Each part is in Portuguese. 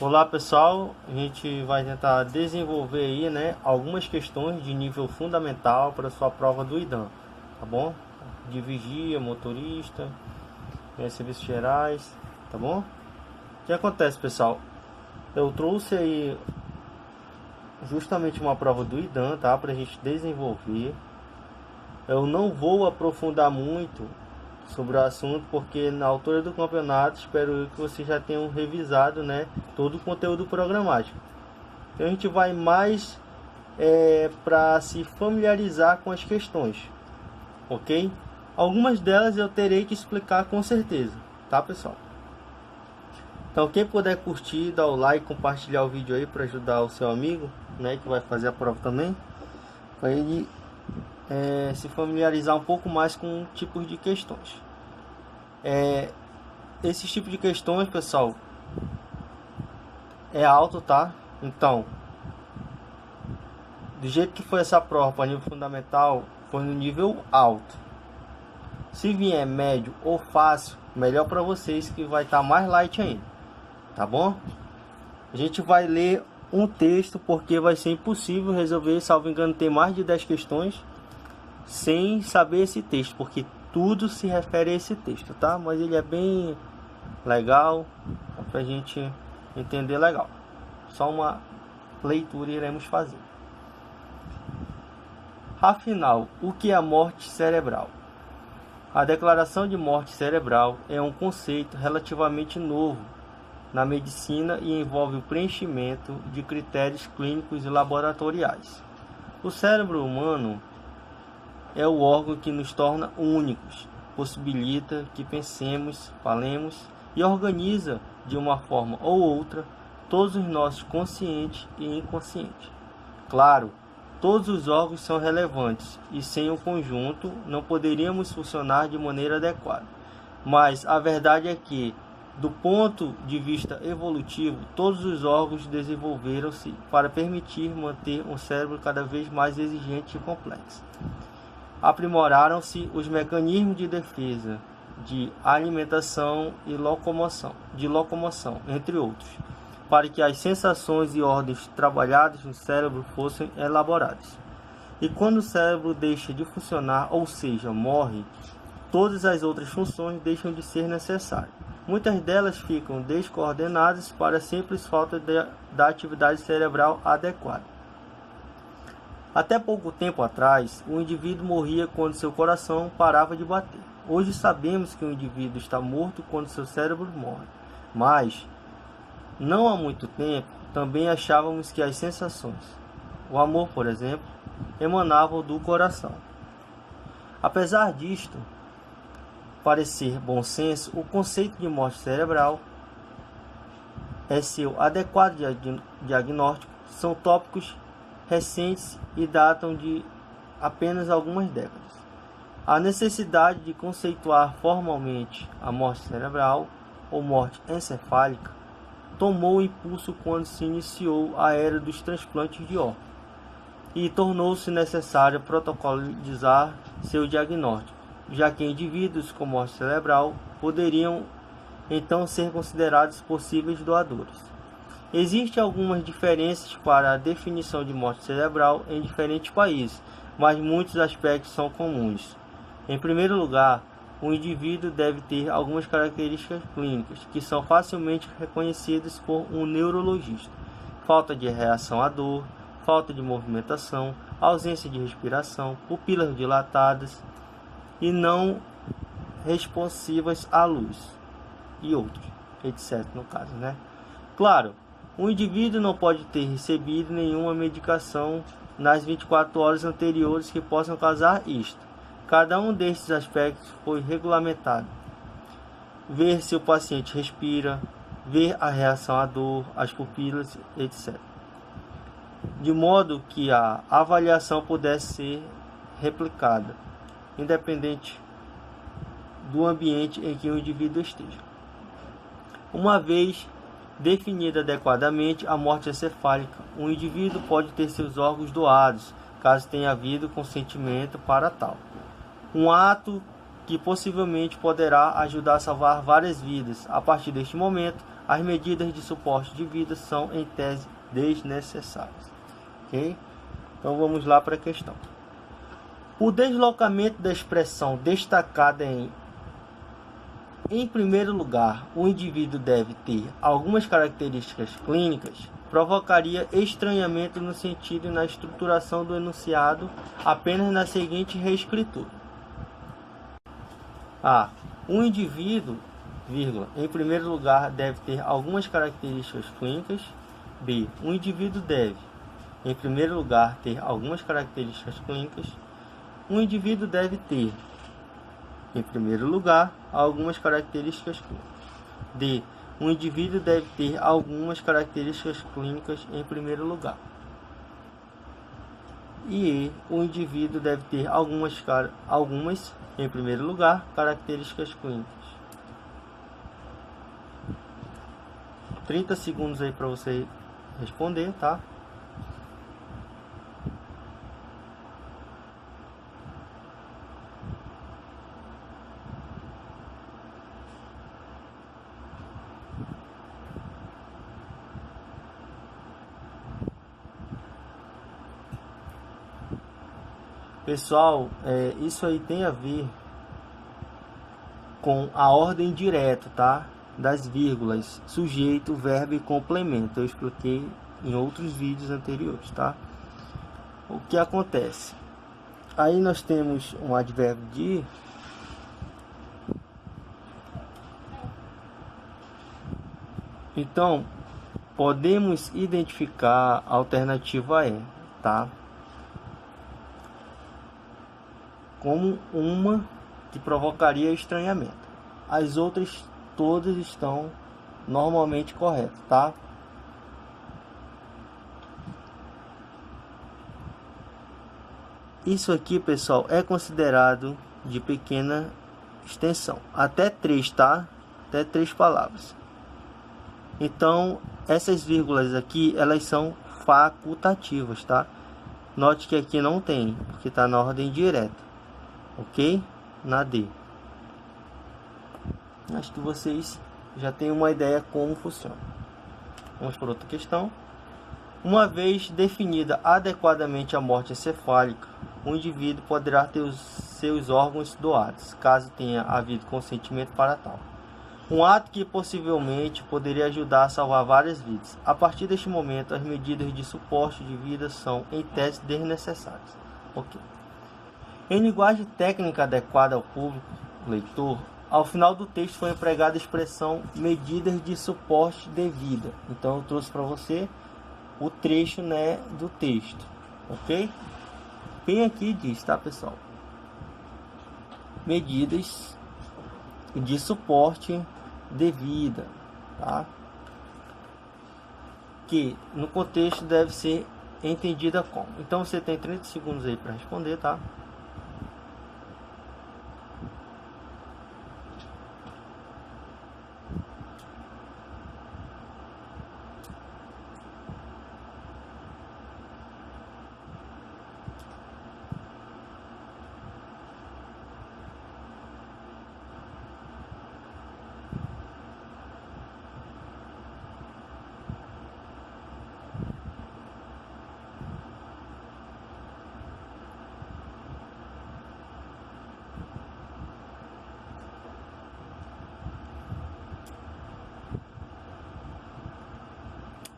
Olá pessoal, a gente vai tentar desenvolver aí, né, algumas questões de nível fundamental para sua prova do IDAM, tá bom? De vigia, motorista, serviços gerais, tá bom? O que acontece, pessoal? Eu trouxe aí justamente uma prova do IDAM, tá? Para a gente desenvolver. Eu não vou aprofundar muito sobre o assunto, porque na altura do campeonato espero que vocês já tenham revisado, né, todo o conteúdo programático. Então a gente vai mais para se familiarizar com as questões, ok? Algumas delas eu terei que explicar com certeza, tá pessoal? Então quem puder curtir, dar o like, compartilhar o vídeo aí para ajudar o seu amigo, né, que vai fazer a prova também, para ele se familiarizar um pouco mais com tipos de questões. Esses tipos de questões, pessoal, é alto, tá? Então, do jeito que foi essa prova para nível fundamental, foi no nível alto. Se vier médio ou fácil, melhor para vocês, que vai estar mais light ainda, tá bom? A gente vai ler um texto, porque vai ser impossível resolver, salvo engano, tem mais de 10 questões sem saber esse texto, porque tudo se refere a esse texto, tá? Mas ele é bem legal, para a gente entender legal. Só uma leitura iremos fazer. Afinal, o que é a morte cerebral? A declaração de morte cerebral é um conceito relativamente novo na medicina e envolve o preenchimento de critérios clínicos e laboratoriais. O cérebro humano é o órgão que nos torna únicos, possibilita que pensemos, falemos e organiza de uma forma ou outra todos os nossos conscientes e inconscientes. Claro, todos os órgãos são relevantes e sem o conjunto não poderíamos funcionar de maneira adequada. Mas a verdade é que, do ponto de vista evolutivo, todos os órgãos desenvolveram-se para permitir manter um cérebro cada vez mais exigente e complexo. Aprimoraram-se os mecanismos de defesa, de alimentação e locomoção, entre outros, para que as sensações e ordens trabalhadas no cérebro fossem elaboradas. E quando o cérebro deixa de funcionar, ou seja, morre, todas as outras funções deixam de ser necessárias. Muitas delas ficam descoordenadas para a simples falta da atividade cerebral adequada. Até pouco tempo atrás, o indivíduo morria quando seu coração parava de bater. Hoje sabemos que o indivíduo está morto quando seu cérebro morre. Mas, não há muito tempo, também achávamos que as sensações, o amor, por exemplo, emanavam do coração. Apesar disto parecer bom senso, o conceito de morte cerebral e seu adequado diagnóstico são tópicos recentes e datam de apenas algumas décadas. A necessidade de conceituar formalmente a morte cerebral ou morte encefálica tomou impulso quando se iniciou a era dos transplantes de órgãos e tornou-se necessário protocolizar seu diagnóstico, já que indivíduos com morte cerebral poderiam então ser considerados possíveis doadores. Existem algumas diferenças para a definição de morte cerebral em diferentes países, mas muitos aspectos são comuns. Em primeiro lugar, o indivíduo deve ter algumas características clínicas que são facilmente reconhecidas por um neurologista: falta de reação à dor, falta de movimentação, ausência de respiração, pupilas dilatadas e não responsivas à luz, e outros, etc. no caso, né? Claro, o indivíduo não pode ter recebido nenhuma medicação nas 24 horas anteriores que possam causar isto. Cada um destes aspectos foi regulamentado. Ver se o paciente respira, ver a reação à dor, as pupilas, etc. De modo que a avaliação pudesse ser replicada, independente do ambiente em que o indivíduo esteja. Uma vez definida adequadamente a morte encefálica, um indivíduo pode ter seus órgãos doados, caso tenha havido consentimento para tal. Um ato que possivelmente poderá ajudar a salvar várias vidas. A partir deste momento, as medidas de suporte de vida são, em tese, desnecessárias. Ok? Então vamos lá para a questão. O deslocamento da expressão destacada em primeiro lugar, o indivíduo deve ter algumas características clínicas, provocaria estranhamento no sentido e na estruturação do enunciado apenas na seguinte reescritura. A. Um indivíduo, vírgula, em primeiro lugar, deve ter algumas características clínicas. B. Um indivíduo deve, em primeiro lugar, ter algumas características clínicas. Um indivíduo deve ter, em primeiro lugar, algumas características clínicas. D. Um indivíduo deve ter algumas características clínicas em primeiro lugar. E E. O indivíduo deve ter algumas, em primeiro lugar, características clínicas. 30 segundos aí para você responder, tá? Pessoal, isso aí tem a ver com a ordem direta, tá? Das vírgulas, sujeito, verbo e complemento. Eu expliquei em outros vídeos anteriores, tá? O que acontece? Aí nós temos um advérbio de então podemos identificar a alternativa E, tá? Como uma que provocaria estranhamento. As outras todas estão normalmente corretas, tá? Isso aqui, pessoal, é considerado de pequena extensão. Até 3, tá? Até 3 palavras. Então, essas vírgulas aqui, elas são facultativas, tá? Note que aqui não tem, porque está na ordem direta. Ok? Na D. Acho que vocês já têm uma ideia como funciona. Vamos para outra questão. Uma vez definida adequadamente a morte encefálica, o indivíduo poderá ter os seus órgãos doados, caso tenha havido consentimento para tal. Um ato que possivelmente poderia ajudar a salvar várias vidas. A partir deste momento, as medidas de suporte de vida são, em tese, desnecessárias. Ok. Em linguagem técnica adequada ao público leitor, ao final do texto foi empregada a expressão medidas de suporte de vida. Então eu trouxe para você o trecho, né, do texto, ok? Bem aqui diz, tá, pessoal? Medidas de suporte de vida, tá? Que no contexto deve ser entendida como. Então você tem 30 segundos aí para responder, tá?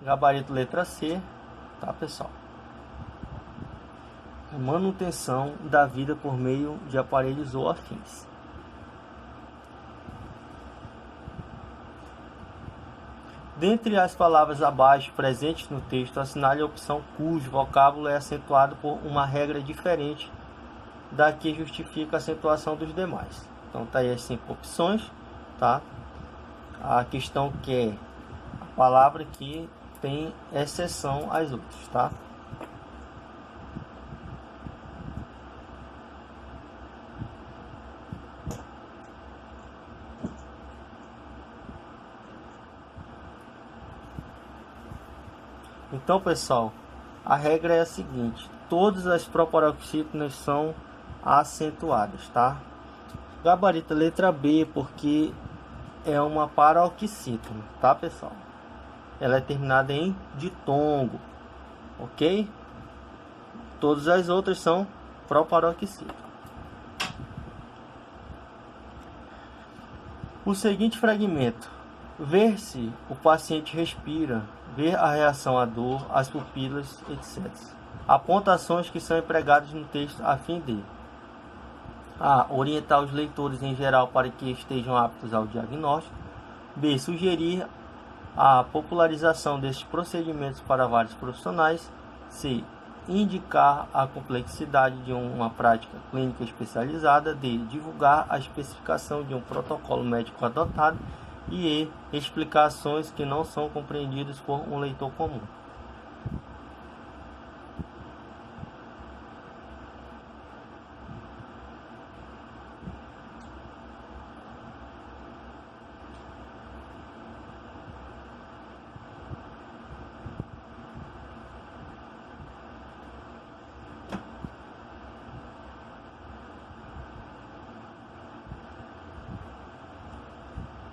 Gabarito letra C, tá, pessoal? Manutenção da vida por meio de aparelhos ou afins. Dentre as palavras abaixo presentes no texto, assinale a opção cujo vocábulo é acentuado por uma regra diferente da que justifica a acentuação dos demais. Então tá aí as 5 opções, tá? A questão que é a palavra que tem exceção às outras, tá? Então, pessoal, a regra é a seguinte: todas as proparoxítonas são acentuadas, tá? Gabarito letra B, porque é uma paroxítona, tá, pessoal? Ela é terminada em ditongo, ok? Todas as outras são proparoxítonas. O seguinte fragmento: ver se o paciente respira, ver a reação à dor, as pupilas, etc. Apontações que são empregadas no texto a fim de a. Orientar os leitores em geral para que estejam aptos ao diagnóstico. B. Sugerir a popularização desses procedimentos para vários profissionais. C. Indicar a complexidade de uma prática clínica especializada. D. Divulgar a especificação de um protocolo médico adotado. E E. Explicações que não são compreendidas por um leitor comum.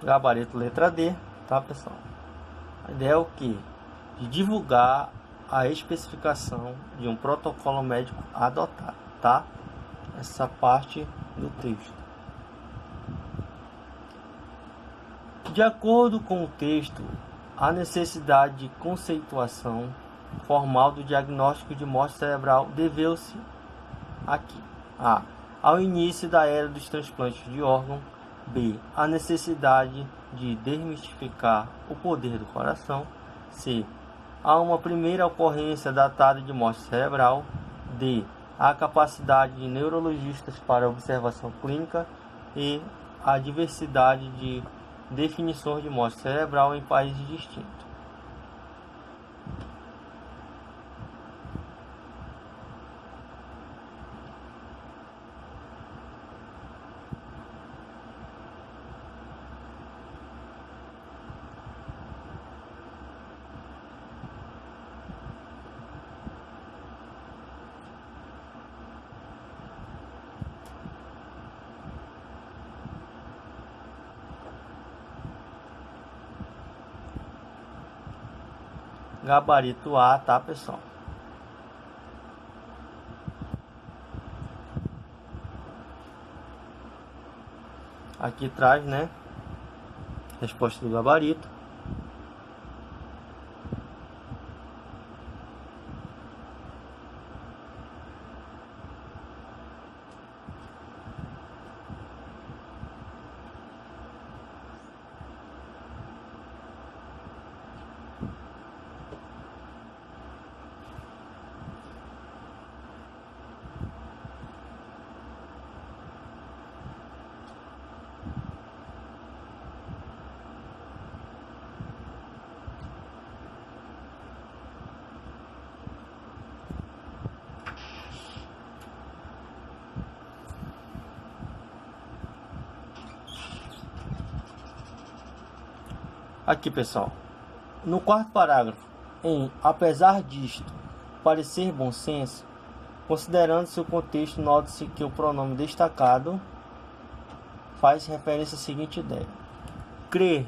Gabarito letra D, tá, pessoal? A ideia é o que? De divulgar a especificação de um protocolo médico adotado, tá? Essa parte do texto. De acordo com o texto, a necessidade de conceituação formal do diagnóstico de morte cerebral deveu-se aqui: A. Ao início da era dos transplantes de órgão. B. A necessidade de desmistificar o poder do coração. C. A uma primeira ocorrência datada de morte cerebral. D. A capacidade de neurologistas para observação clínica. E a diversidade de definições de morte cerebral em países distintos. Gabarito A, tá, pessoal? Aqui traz, né, resposta do gabarito. Aqui, pessoal, no quarto parágrafo, apesar disto parecer bom senso, considerando-se o contexto, note-se que o pronome destacado faz referência à seguinte ideia: crer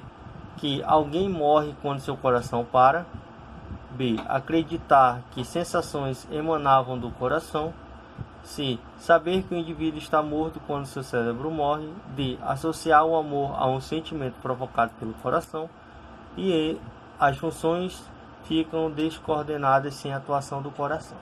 que alguém morre quando seu coração para. B. Acreditar que sensações emanavam do coração. C. Saber que o indivíduo está morto quando seu cérebro morre. D. Associar o amor a um sentimento provocado pelo coração. E as funções ficam descoordenadas sem a atuação do coração.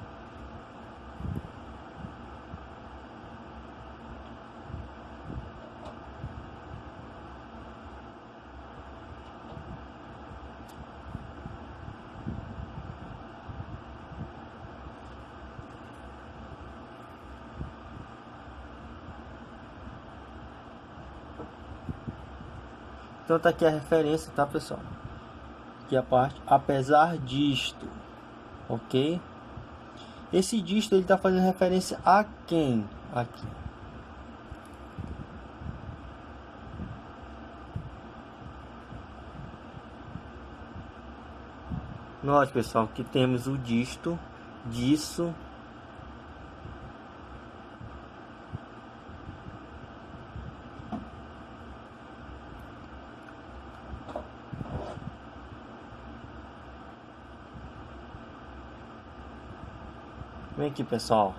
Então tá aqui a referência, tá, pessoal? Aqui a parte, apesar disto, ok? Esse disto ele tá fazendo referência a quem aqui? Note, pessoal, que temos o disto, disso, Vem aqui, pessoal.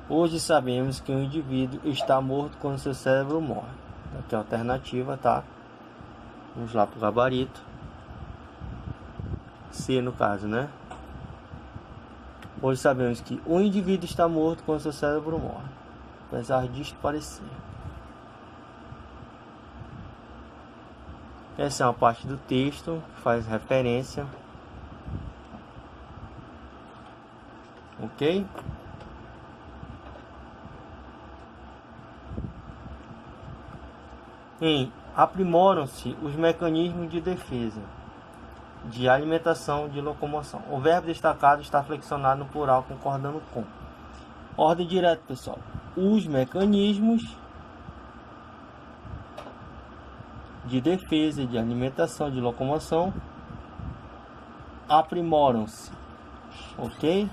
Hoje sabemos que o indivíduo está morto quando seu cérebro morre. Aqui é a alternativa, tá? Vamos lá pro gabarito. C no caso, né? Hoje sabemos que o indivíduo está morto quando seu cérebro morre. Apesar disto parecer. Essa é uma parte do texto que faz referência. Ok? Aprimoram-se os mecanismos de defesa, de alimentação, de locomoção. O verbo destacado está flexionado no plural, concordando com. Ordem direta, pessoal. Os mecanismos de defesa, de alimentação, de locomoção aprimoram-se. Ok?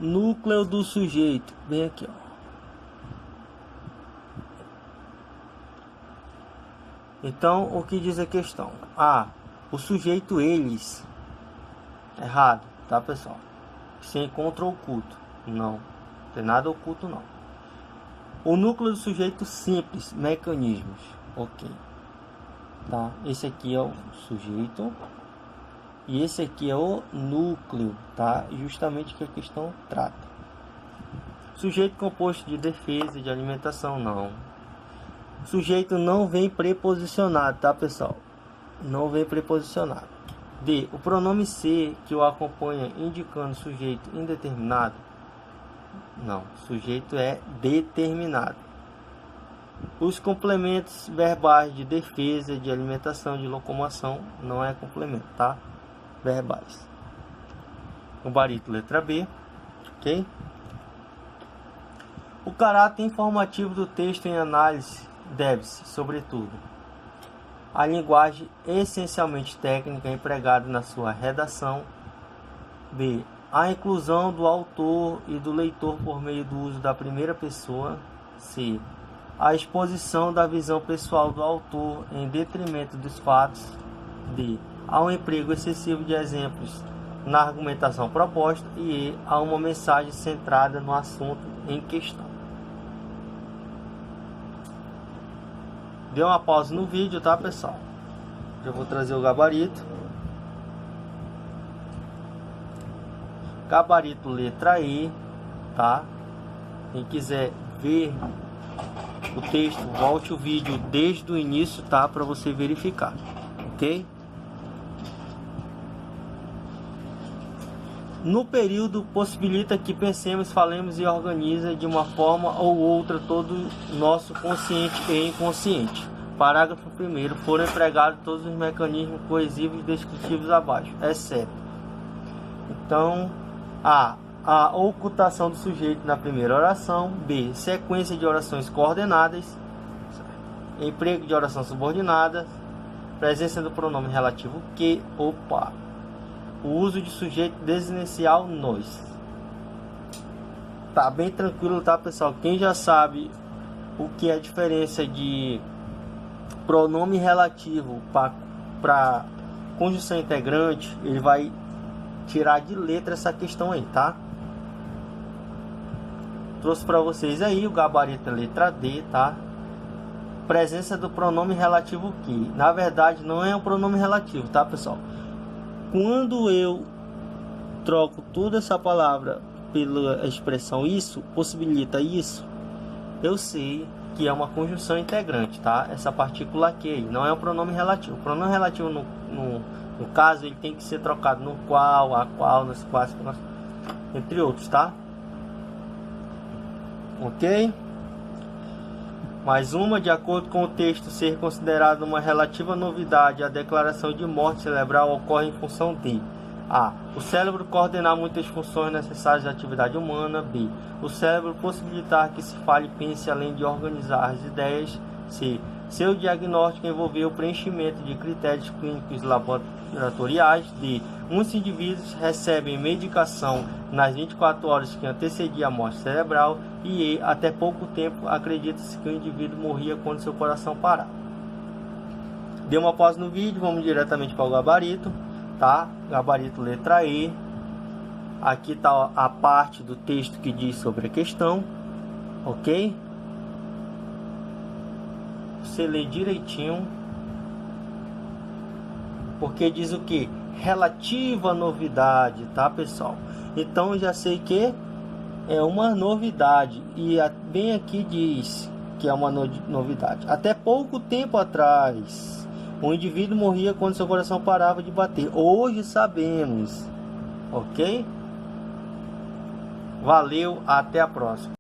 Núcleo do sujeito. Bem aqui, ó. Então, o que diz a questão? O sujeito eles. Errado, tá, pessoal? Se encontra oculto. Não tem nada oculto, não. O núcleo do sujeito simples, mecanismos. Ok. Tá? Esse aqui é o sujeito. E esse aqui é o núcleo, tá? Justamente que a questão trata. Sujeito composto de defesa, de alimentação, não. Sujeito não vem preposicionado, tá, pessoal? Não vem preposicionado. D. O pronome ser que o acompanha indicando sujeito indeterminado. Não, sujeito é determinado. Os complementos verbais de defesa, de alimentação, de locomoção não é complemento, tá? Verbais. Gabarito letra B, ok? O caráter informativo do texto em análise deve-se, sobretudo, à linguagem essencialmente técnica empregada na sua redação. B. A inclusão do autor e do leitor por meio do uso da primeira pessoa. C. A exposição da visão pessoal do autor em detrimento dos fatos. D. Há um emprego excessivo de exemplos na argumentação proposta. E há uma mensagem centrada no assunto em questão. Dê uma pausa no vídeo, tá, pessoal? Já vou trazer o gabarito. Gabarito letra E, tá? Quem quiser ver o texto, volte o vídeo desde o início, tá? Para você verificar, ok? No período possibilita que pensemos, falemos e organize de uma forma ou outra todo nosso consciente e inconsciente. Parágrafo 1º. Foram empregados todos os mecanismos coesivos descritivos abaixo, exceto. Então, A ocultação do sujeito na primeira oração. B. Sequência de orações coordenadas. Emprego de oração subordinada. Presença do pronome relativo que ou para. O uso de sujeito desinicial nos. Tá bem tranquilo, tá, pessoal? Quem já sabe o que é a diferença de pronome relativo para conjunção integrante, ele vai tirar de letra essa questão aí, tá? Trouxe para vocês aí o gabarito letra D, tá? Presença do pronome relativo que. Na verdade, não é um pronome relativo, tá, pessoal? Quando eu troco toda essa palavra pela expressão isso, possibilita isso, eu sei que é uma conjunção integrante, tá? Essa partícula aqui não é um pronome relativo. O pronome relativo, no caso, ele tem que ser trocado no qual, a qual, nos quais, entre outros, tá? Ok? Mais uma, de acordo com o texto ser considerado uma relativa novidade, a declaração de morte cerebral ocorre em função de A. O cérebro coordenar muitas funções necessárias à atividade humana. B. O cérebro possibilitar que se fale e pense além de organizar as ideias. C. Seu diagnóstico envolveu o preenchimento de critérios clínicos laboratoriais. D. Muitos indivíduos recebem medicação nas 24 horas que antecedia a morte cerebral. E até pouco tempo acredita-se que o indivíduo morria quando seu coração parava. Dê uma pausa no vídeo, vamos diretamente para o gabarito. tá? Gabarito letra E. Aqui tá a parte do texto que diz sobre a questão, ok? Você lê direitinho, porque diz o que? Relativa novidade, tá, pessoal? Então eu já sei que é uma novidade, e bem aqui diz que é uma novidade. Até pouco tempo atrás, um indivíduo morria quando seu coração parava de bater. Hoje sabemos, ok? Valeu, até a próxima.